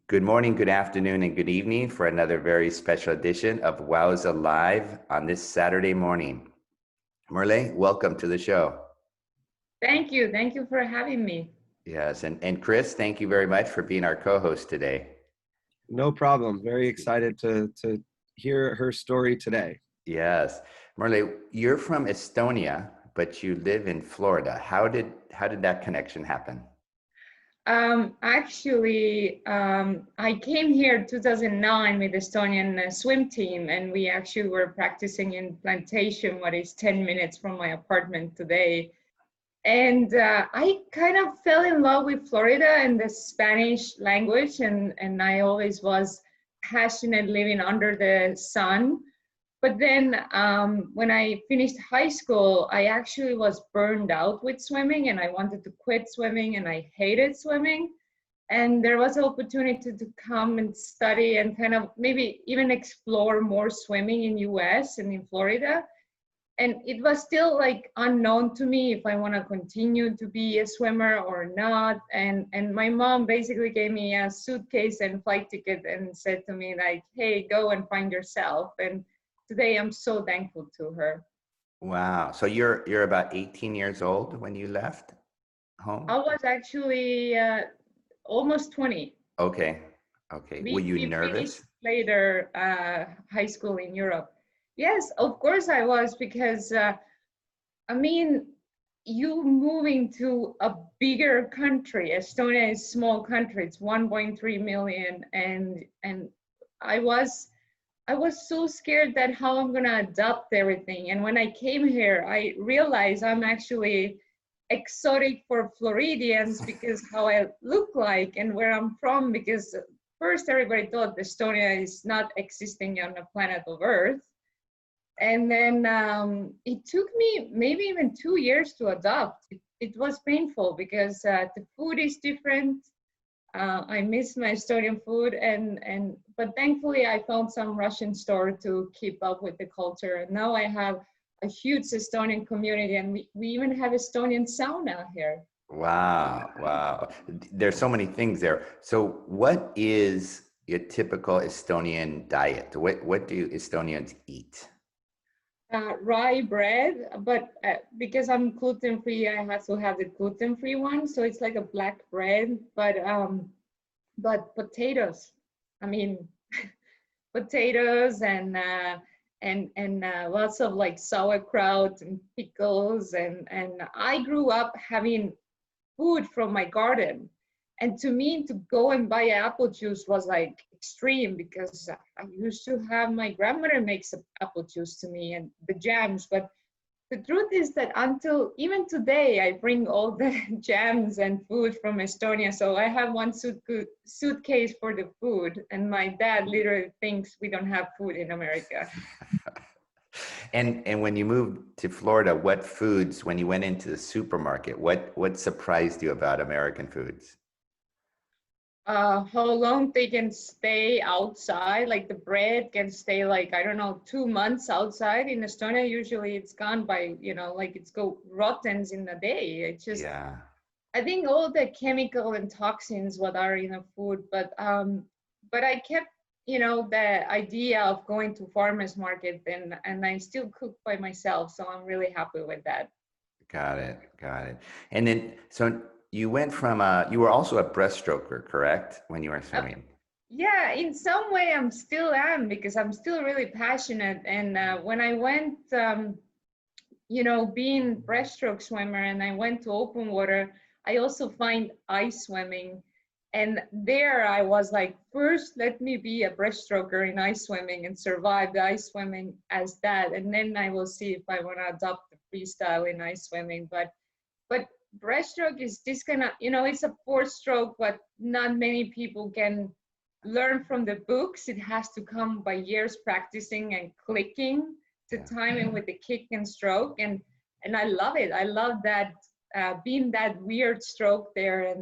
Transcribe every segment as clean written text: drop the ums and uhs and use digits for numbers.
Good morning, good afternoon, and good evening for another very special edition of WOWSA Live on this Saturday morning. Merle, welcome to the show. Thank you. Thank you for having me. Yes, and Chris, thank you very much for being our co-host today. No problem. Very excited to hear her story today. Yes. Merle, you're from Estonia, but you live in Florida. How did that connection happen? I came here 2009 with Estonian swim team, and we actually were practicing in Plantation, what is 10 minutes from my apartment today. And I kind of fell in love with Florida and the Spanish language, and I always was passionate living under the sun. But then when I finished high school, I actually was burned out with swimming and I wanted to quit swimming and I hated swimming. And there was an opportunity to come and study and kind of maybe even explore more swimming in US and in Florida. And it was still like unknown to me if I want to continue to be a swimmer or not. And my mom basically gave me a suitcase and flight ticket and said to me like, hey, go and find yourself. And today I'm so thankful to her. Wow. So you're about 18 years old when you left home? I was actually almost 20. Okay. Were you nervous? Later high school in Europe. Yes, of course I was, because you moving to a bigger country. Estonia is a small country. It's 1.3 million, and I was so scared that how I'm gonna adapt everything. And when I came here, I realized I'm actually exotic for Floridians because how I look like and where I'm from. Because first everybody thought Estonia is not existing on the planet of Earth. And then it took me maybe even 2 years to adapt. It was painful because the food is different. I miss my Estonian food, but thankfully I found some Russian store to keep up with the culture. And now I have a huge Estonian community, and we even have Estonian sauna here. Wow. There's so many things there. So what is your typical Estonian diet? What do Estonians eat? Rye bread, but because I'm gluten-free, I have to have the gluten-free one. So it's like a black bread, but potatoes. I mean, potatoes and lots of like sauerkraut and pickles. And I grew up having food from my garden. And to me, to go and buy apple juice was like extreme, because I used to have my grandmother makes apple juice to me and the jams. But the truth is that until even today, I bring all the jams and food from Estonia. So I have one suitcase for the food, and my dad literally thinks we don't have food in America. And when you moved to Florida, what foods, when you went into the supermarket, what surprised you about American foods? How long they can stay outside. Like the bread can stay like, I don't know, 2 months outside. In Estonia, usually it's gone by, like it's go rottens in a day. It's just, yeah. I think all the chemical and toxins what are in the food, but I kept, the idea of going to farmers market, and I still cook by myself. So I'm really happy with that. Got it. And then, so you went from, you were also a breaststroker, correct? When you were swimming? Yeah, in some way I'm still am, because I'm still really passionate. And when I went, being breaststroke swimmer, and I went to open water, I also find ice swimming. And there I was like, first, let me be a breaststroker in ice swimming and survive the ice swimming as that. And then I will see if I want to adopt the freestyle in ice swimming. But breaststroke is this kind of, it's a 4-stroke, but not many people can learn from the books. It has to come by years practicing and clicking to timing with the kick and stroke. And I love it. I love that being that weird stroke there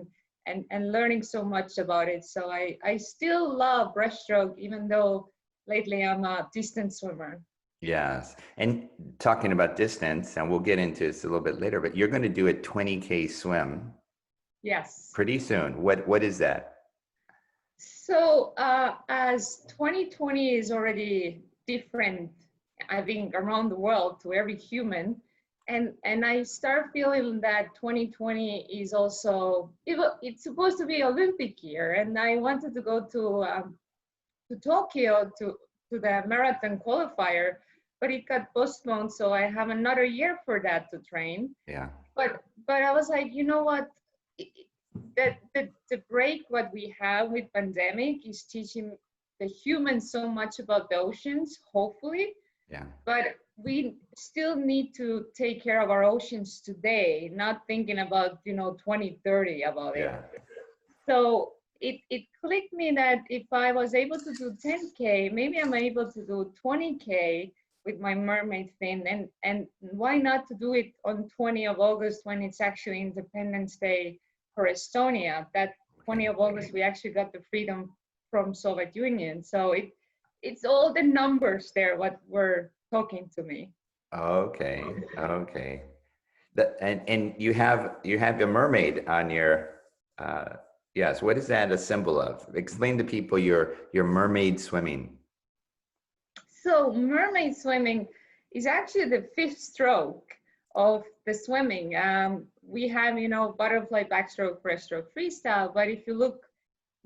and learning so much about it. So I still love breaststroke, even though lately I'm a distance swimmer. Yes. And talking about distance, and we'll get into this a little bit later, but you're going to do a 20K swim. Yes. Pretty soon. What is that? So as 2020 is already different, I think, around the world to every human, and I start feeling that 2020 is also, it's supposed to be Olympic year, and I wanted to go to Tokyo to the marathon qualifier, but it got postponed, so I have another year for that to train. Yeah. But I was like, you know what? That the break what we have with pandemic is teaching the humans so much about the oceans, hopefully. Yeah. But we still need to take care of our oceans today, not thinking about 2030 about it. Yeah. So it clicked me that if I was able to do 10K, maybe I'm able to do 20K with my mermaid fin, and why not to do it on 20 of August when it's actually Independence Day for Estonia. That 20 of August we actually got the freedom from Soviet Union. So it's all the numbers there what were talking to me. Okay. Okay. And you have a mermaid on your yes. What is that a symbol of? Explain to people your mermaid swimming. So mermaid swimming is actually the fifth stroke of the swimming. We have, butterfly, backstroke, breaststroke, freestyle. But if you look,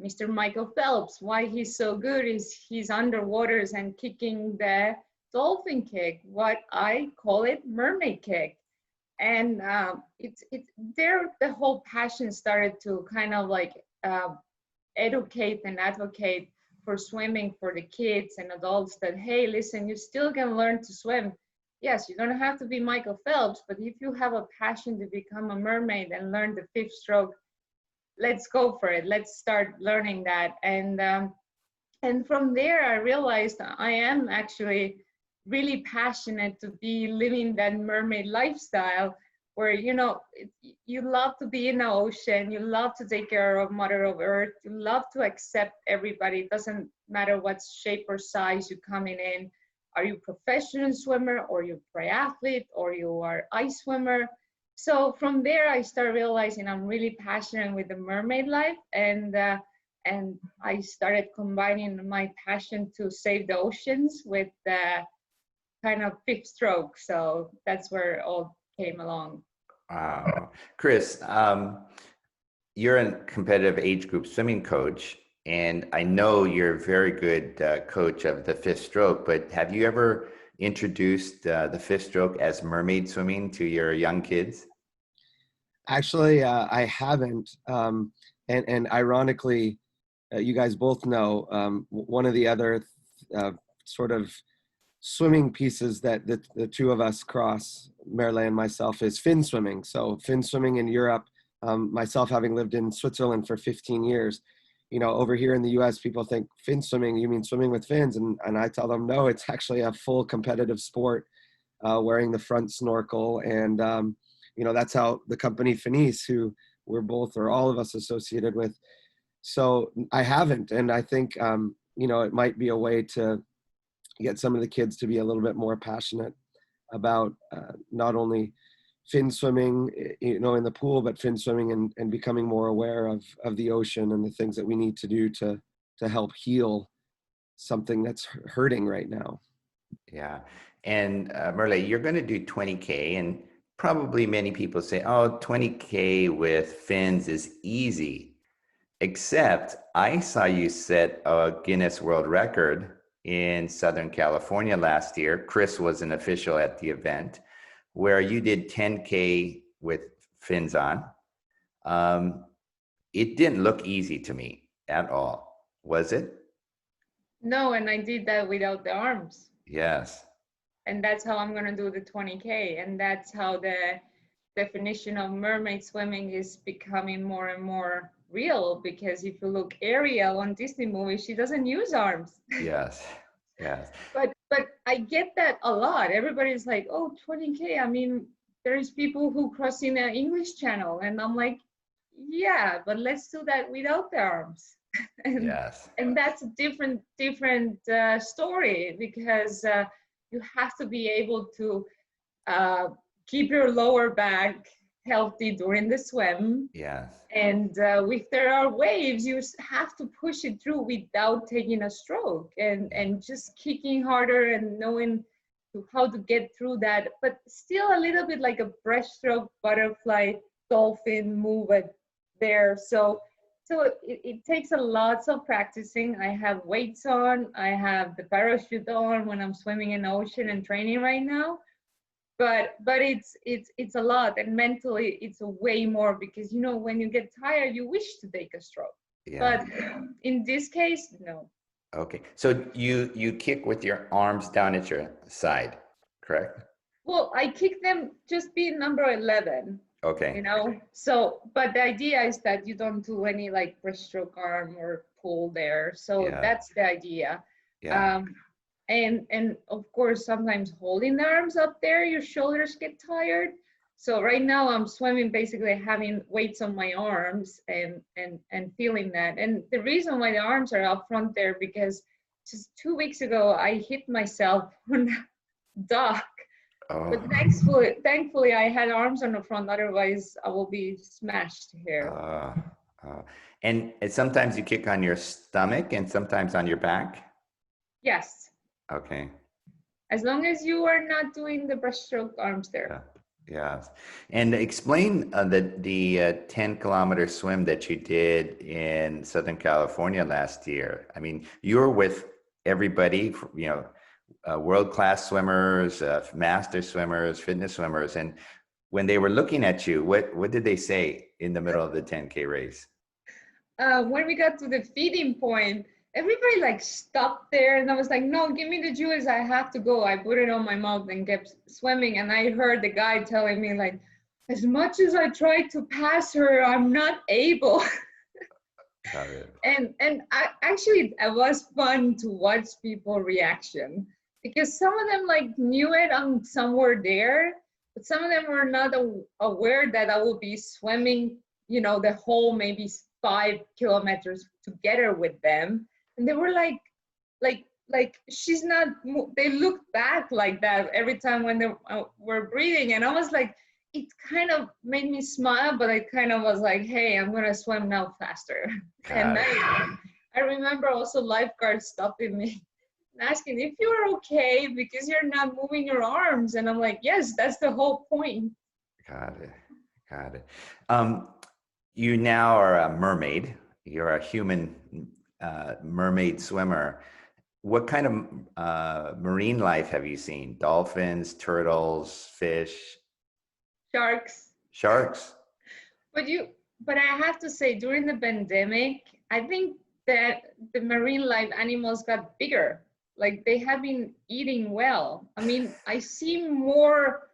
Mr. Michael Phelps, why he's so good is he's underwaters and kicking the dolphin kick, what I call it mermaid kick. And it's there the whole passion started to kind of like educate and advocate for swimming for the kids and adults that, hey, listen, you still can learn to swim. Yes, you don't have to be Michael Phelps, but if you have a passion to become a mermaid and learn the fifth stroke, let's go for it. Let's start learning that. And from there, I realized I am actually really passionate to be living that mermaid lifestyle where, you love to be in the ocean, you love to take care of Mother of Earth, you love to accept everybody. It doesn't matter what shape or size you're coming in. Are you a professional swimmer, or you triathlete, or you are ice swimmer? So from there, I started realizing I'm really passionate with the mermaid life, and I started combining my passion to save the oceans with the kind of fifth stroke. So that's where it all came along. Wow. Chris, you're a competitive age group swimming coach, and I know you're a very good coach of the fifth stroke, but have you ever introduced the fifth stroke as mermaid swimming to your young kids? Actually, I haven't. And ironically, you guys both know one of the other sort of swimming pieces that the two of us cross, Merle and myself, is fin swimming. So fin swimming in Europe, myself having lived in Switzerland for 15 years, over here in the US, people think fin swimming, you mean swimming with fins? And I tell them, no, it's actually a full competitive sport, wearing the front snorkel. And, that's how the company Finis, who we're both or all of us associated with. So I haven't. And I think, it might be a way to get some of the kids to be a little bit more passionate about not only fin swimming, in the pool, but fin swimming and becoming more aware of the ocean and the things that we need to do to help heal something that's hurting right now. Yeah. And Merle, you're going to do 20K, and probably many people say, oh, 20K with fins is easy. Except I saw you set a Guinness World Record in Southern California last year. Chris was an official at the event, where you did 10K with fins on. It didn't look easy to me at all, was it? No, and I did that without the arms. Yes. And that's how I'm going to do the 20K. And that's how the definition of mermaid swimming is becoming more and more real, because if you look Ariel on Disney movies, she doesn't use arms. Yes. Yes. But I get that a lot. Everybody's like, oh, 20K. I mean, there's people who cross in the English Channel, and I'm like, yeah, but let's do that without the arms. Yes. And that's a different story, because you have to be able to keep your lower back healthy during the swim. Yes. And if there are waves, you have to push it through without taking a stroke, and just kicking harder and knowing how to get through that, but still a little bit like a breaststroke, butterfly, dolphin move it there. So it takes a lots of practicing. I have weights on, I have the parachute on when I'm swimming in the ocean and training right now. But it's a lot, and mentally it's a way more, because you know, when you get tired, you wish to take a stroke. Yeah. But in this case, no. Okay. So you kick with your arms down at your side, correct? Well, I kick them just being number 11. Okay. You know, so, but the idea is that you don't do any like breaststroke arm or pull there. So Yeah. that's the idea. Yeah. And of course, sometimes holding the arms up there, your shoulders get tired. So right now I'm swimming basically having weights on my arms and feeling that. And the reason why the arms are up front there, because just 2 weeks ago I hit myself on the dock. Oh. But thankfully I had arms on the front, otherwise I will be smashed here. And sometimes you kick on your stomach and sometimes on your back? Yes. Okay. As long as you are not doing the breaststroke arms there. Yeah. Yes. And explain the 10-kilometer swim that you did in Southern California last year. I mean, you were with everybody, you know, world-class swimmers, master swimmers, fitness swimmers. And when they were looking at you, what did they say in the middle of the 10K race? When we got to the feeding point, everybody like stopped there, and I was like, no, give me the juice, I have to go. I put it on my mouth and kept swimming, and I heard the guy telling me like, as much as I tried to pass her, I'm not able. Got it. And actually it was fun to watch people's reaction, because some of them like knew it, I'm somewhere there, but some of them were not aware that I will be swimming, you know, the whole maybe 5 kilometers together with them. And they were like she's not, they looked back like that every time when they were breathing. And I was like, it kind of made me smile, but I kind of was like, hey, I'm gonna swim now faster. And I remember also lifeguards stopping me and asking if you're okay because you're not moving your arms. And I'm like, yes, that's the whole point. Got it. You now are a mermaid. You're a human mermaid swimmer. What kind of marine life have you seen? Dolphins, turtles, fish? Sharks. But I have to say, during the pandemic, I think that the marine life animals got bigger. Like, they have been eating well. I mean, I see more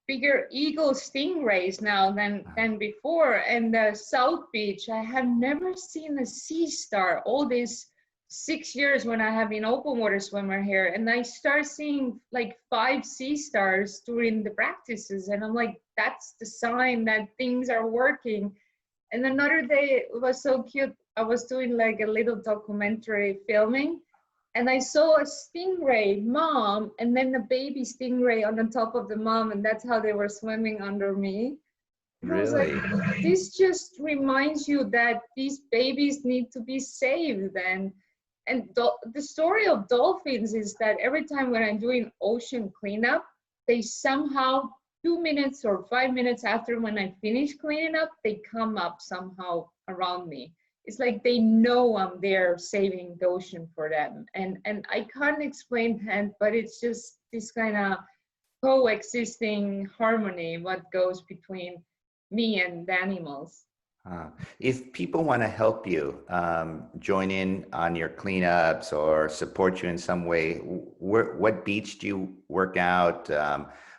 bigger eagle stingrays now than before. And the South Beach, I have never seen a sea star all these 6 years when I have been open water swimmer here. And I start seeing like 5 sea stars during the practices. And I'm like, that's the sign that things are working. And another day, it was so cute. I was doing like a little documentary filming, and I saw a stingray mom and then a baby stingray on the top of the mom, and that's how they were swimming under me. And I was like, this just reminds you that these babies need to be saved. And the story of dolphins is that every time when I'm doing ocean cleanup, they somehow 2 minutes or 5 minutes after when I finish cleaning up, they come up somehow around me. It's like they know I'm there saving the ocean for them. And I can't explain that, but it's just this kind of coexisting harmony, what goes between me and the animals. If people want to help you, join in on your cleanups or support you in some way, what beach do you work out?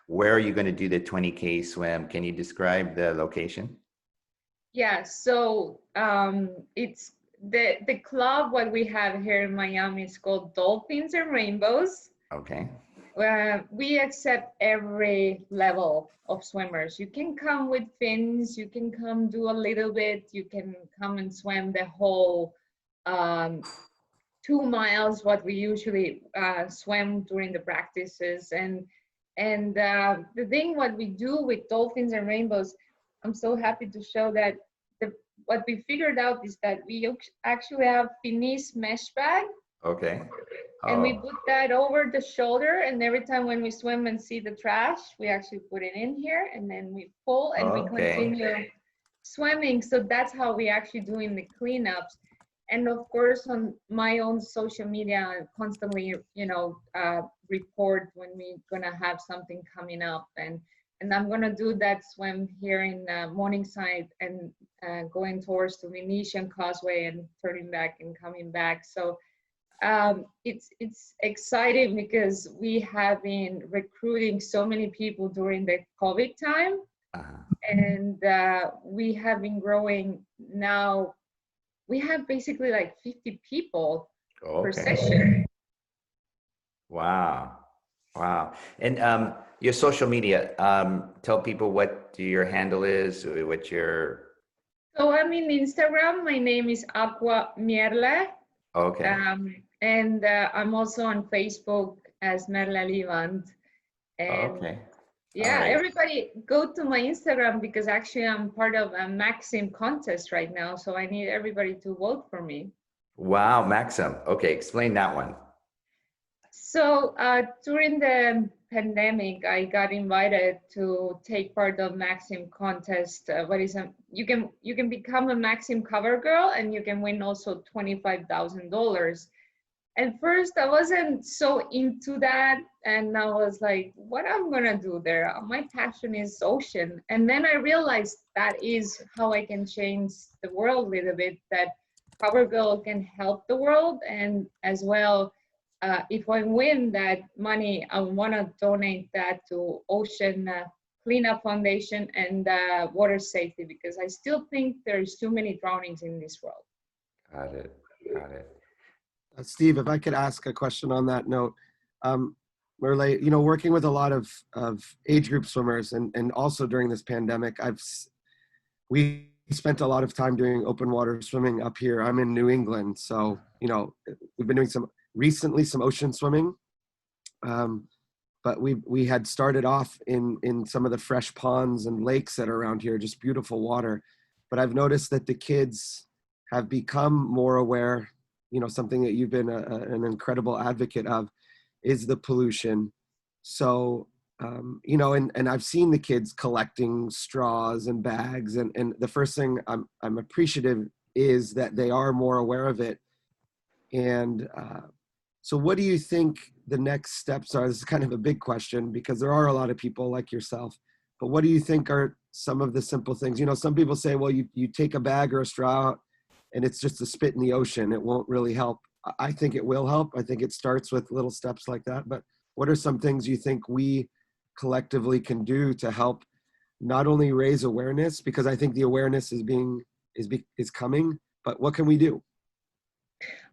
Where are you going to do the 20K swim? Can you describe the location? Yeah, so it's the club, what we have here in Miami is called Dolphins and Rainbows. Okay. We accept every level of swimmers. You can come with fins, you can come do a little bit, you can come and swim the whole 2 miles, what we usually swim during the practices. And the thing what we do with Dolphins and Rainbows, I'm so happy to show that what we figured out is that we actually have Finnish mesh bag, Okay. and we Oh, put that over the shoulder, and every time when we swim and see the trash, we actually put it in here, and then we pull and we okay. continue swimming. So that's how we actually doing the cleanups. And of course, on my own social media, I constantly, report when we're gonna have something coming up, and I'm gonna do that swim here in Morningside and going towards the Venetian Causeway and turning back and coming back. So it's exciting because we have been recruiting so many people during the COVID time, Uh-huh. and we have been growing now. We have basically like 50 people per Okay. session. Wow. Wow. And your social media, tell people what your handle is, what your, So I'm in Instagram. My name is aquapreneur, okay. and I'm also on Facebook as Merle Liivand. And Okay. All yeah, right. everybody go to my Instagram because actually I'm part of a Maxim contest right now. So I need everybody to vote for me. Wow, Maxim. Okay, explain that one. So during the pandemic, I got invited to take part of Maxim contest. You can become a Maxim cover girl and you can win also $25,000. At first, I wasn't so into that, and I was like, "What I'm gonna do there? My passion is ocean." And then I realized that is how I can change the world a little bit. That cover girl can help the world, and as well. If I win that money, I want to donate that to Ocean Cleanup Foundation and water safety because I still think there's too many drownings in this world. Got it. Got it. Steve, if I could ask a question on that note, Merle, working with a lot of age group swimmers and also during this pandemic, we spent a lot of time doing open water swimming up here. I'm in New England, so, we've been doing recently some ocean swimming, but we had started off in some of the fresh ponds and lakes that are around here, just beautiful water. But I've noticed that the kids have become more aware. Something that you've been an incredible advocate of is the pollution. So, and I've seen the kids collecting straws and bags, and the first thing I'm appreciative is that they are more aware of it. And so what do you think the next steps are? This is kind of a big question because there are a lot of people like yourself, but what do you think are some of the simple things? Some people say, well, you take a bag or a straw and it's just a spit in the ocean. It won't really help. I think it will help. I think it starts with little steps like that. But what are some things you think we collectively can do to help not only raise awareness, because I think the awareness is coming, but what can we do?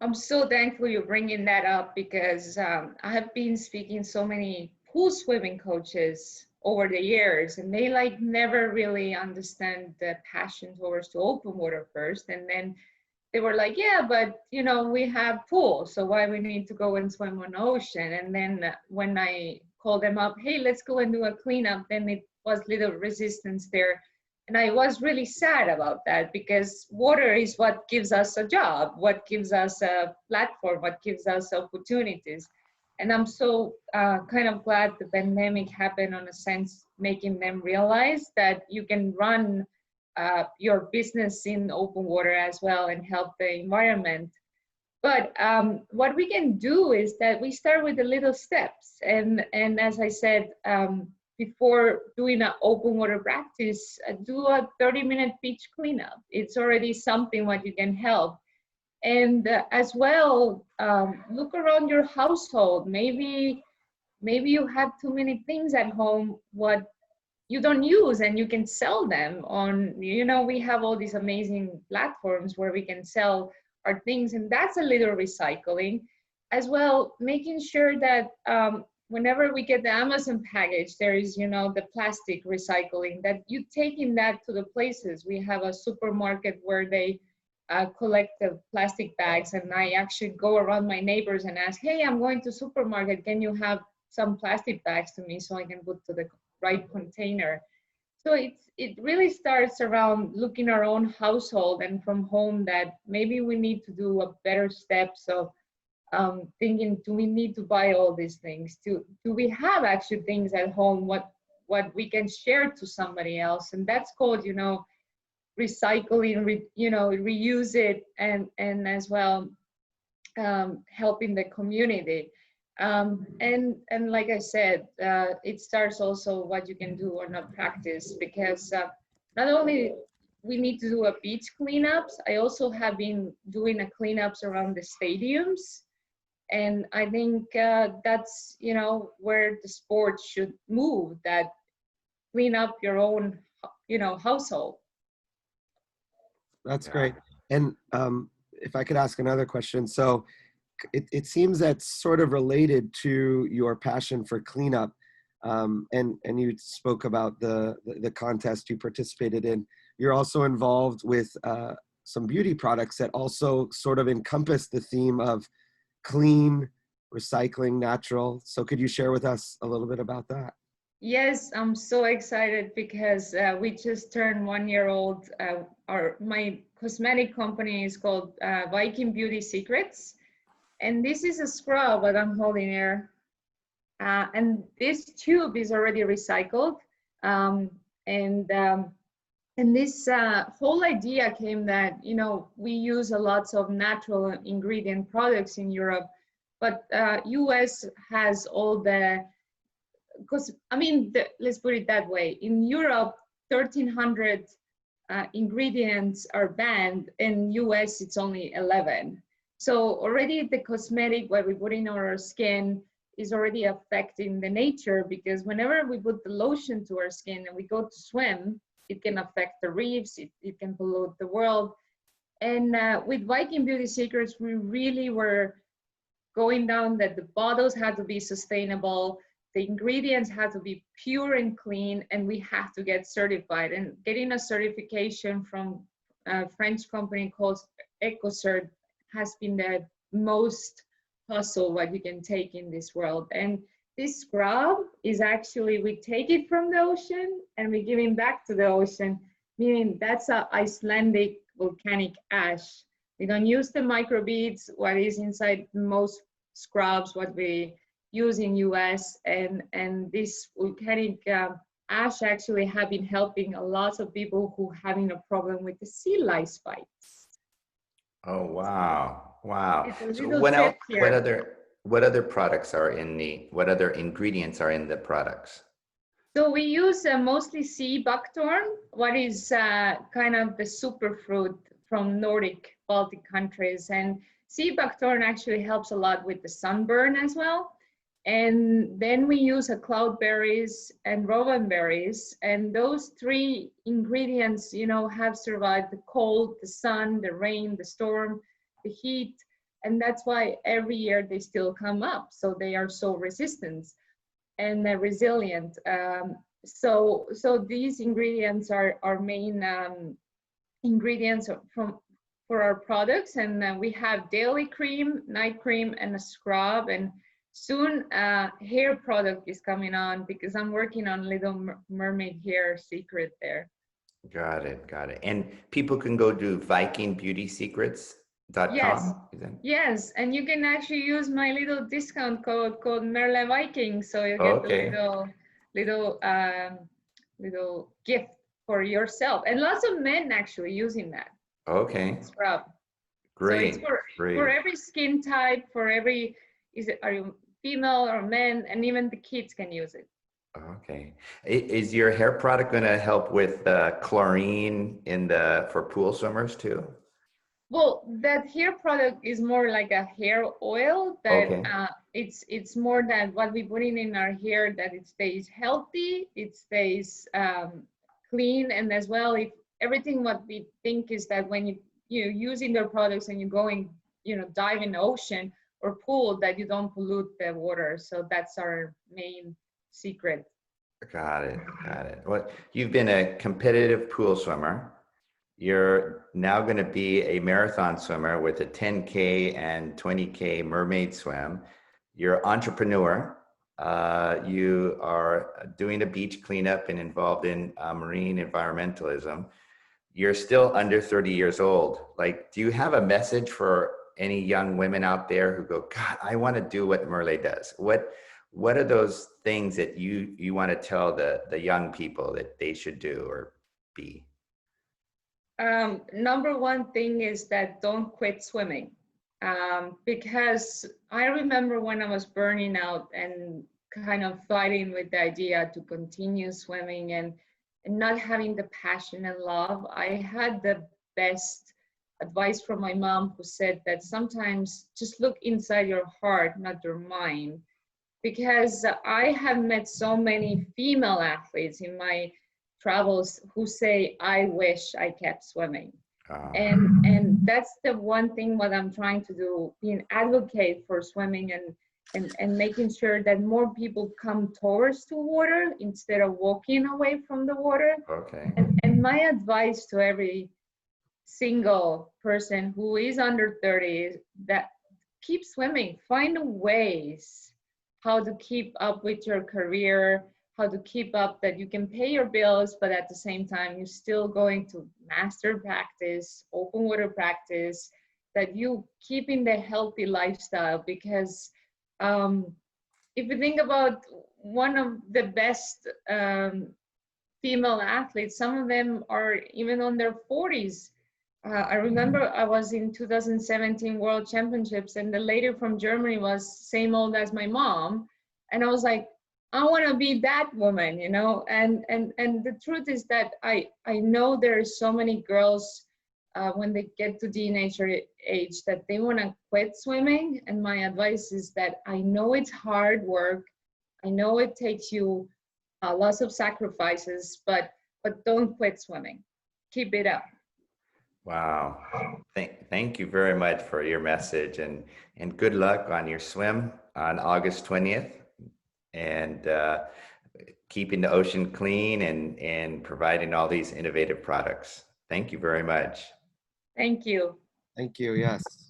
I'm so thankful you're bringing that up because I have been speaking so many pool swimming coaches over the years, and they never really understand the passion towards the open water first, and then they were like, yeah, but we have pools, so why we need to go and swim on the ocean? And then when I called them up, hey, let's go and do a cleanup, then it was little resistance there. And I was really sad about that because water is what gives us a job, what gives us a platform, what gives us opportunities. And I'm so kind of glad the pandemic happened on a sense, making them realize that you can run your business in open water as well and help the environment. But what we can do is that we start with the little steps. And as I said, before doing an open water practice, do a 30-minute beach cleanup. It's already something what you can help. And as well, look around your household. Maybe you have too many things at home what you don't use and you can sell them on, we have all these amazing platforms where we can sell our things, and that's a little recycling. As well, making sure that whenever we get the Amazon package, there is, the plastic recycling, that you taking that to the places. We have a supermarket where they collect the plastic bags, and I actually go around my neighbors and ask, hey, I'm going to supermarket, can you have some plastic bags to me so I can put to the right container? So it really starts around looking our own household and from home, that maybe we need to do a better steps of thinking, do we need to buy all these things? Do we have actually things at home what we can share to somebody else? And that's called, recycling, reuse it, and as well helping the community. And like I said, it starts also what you can do or not practice, because not only we need to do a beach cleanups, I also have been doing a cleanups around the stadiums. And I think that's, where the sport should move, that clean up your own, household. That's great. And if I could ask another question. So it seems that's sort of related to your passion for cleanup. And you spoke about the contest you participated in. You're also involved with some beauty products that also sort of encompass the theme of clean, recycling, natural. So could you share with us a little bit about that? Yes, I'm so excited because we just turned 1 year old. My cosmetic company is called Viking Beauty Secrets. And this is a scrub that I'm holding here. And this tube is already recycled. And this whole idea came that, we use a lot of natural ingredient products in Europe, but US has all the, because let's put it that way. In Europe, 1,300 ingredients are banned. In US, it's only 11. So already the cosmetic, what we put in our skin, is already affecting the nature, because whenever we put the lotion to our skin and we go to swim, it can affect the reefs, it can pollute the world. And with Viking Beauty Secrets, we really were going down that the bottles had to be sustainable, the ingredients had to be pure and clean, and we have to get certified. And getting a certification from a French company called EcoCert has been the most hustle what you can take in this world. And this scrub is actually, we take it from the ocean and we give it back to the ocean, meaning that's an Icelandic volcanic ash. We don't use the microbeads, what is inside most scrubs, what we use in US, and this volcanic ash actually have been helping a lot of people who having a problem with the sea lice bites. Oh, wow. Wow. So what other products are what other ingredients are in the products? So we use mostly sea buckthorn, what is kind of the superfruit from Nordic Baltic countries. And sea buckthorn actually helps a lot with the sunburn as well. And then we use cloudberries and rowan berries, and those three ingredients, have survived the cold, the sun, the rain, the storm, the heat, and that's why every year they still come up. So they are so resistant and resilient. So these ingredients are our main ingredients for our products, and we have daily cream, night cream, and a scrub. And soon hair product is coming on, because I'm working on Little Mermaid hair secret there. Got it. And people can go to vikingbeautysecrets.com? Yes. Yes, and you can actually use my little discount code called Merle Viking, so you get a little gift for yourself. And lots of men actually using that. Okay. Scrub. Great. So it's for every skin type, are you female or men, and even the kids can use it. Okay. Is your hair product going to help with chlorine for pool swimmers too? Well, that hair product is more like a hair oil that it's more than what we put in our hair, that it stays healthy, it stays clean, and as well, if everything what we think is that when you're using their products and you're going, dive in the ocean or pool, that you don't pollute the water. So that's our main secret. Got it. Well, you've been a competitive pool swimmer. You're now going to be a marathon swimmer with a 10K and 20K mermaid swim. You're an entrepreneur. You are doing a beach cleanup and involved in marine environmentalism. You're still under 30 years old. Like, do you have a message for any young women out there who go, God, I want to do what Merle does? What are those things that you want to tell the young people that they should do or be? Number one thing is that don't quit swimming. Because I remember when I was burning out and kind of fighting with the idea to continue swimming and not having the passion and love, I had the best advice from my mom, who said that sometimes just look inside your heart, not your mind. Because I have met so many female athletes in my travels who say, I wish I kept swimming. And that's the one thing what I'm trying to do, be an advocate for swimming and making sure that more people come towards the water instead of walking away from the water. Okay. And my advice to every single person who is under 30 is that keep swimming, find ways how to keep up with your career, how to keep up that you can pay your bills, but at the same time, you're still going to master practice, open water practice, that you keep in the healthy lifestyle. Because if you think about one of the best female athletes, some of them are even on their 40s. I remember I was in 2017 World Championships, and the lady from Germany was same old as my mom. And I was like, I want to be that woman, you know. And the truth is that I know there are so many girls when they get to teenager age that they want to quit swimming. And my advice is that I know it's hard work. I know it takes you lots of sacrifices, but don't quit swimming. Keep it up. Wow. Thank you very much for your message, and good luck on your swim on August 20th, and keeping the ocean clean and providing all these innovative products. Thank you very much. Thank you. Thank you. Yes.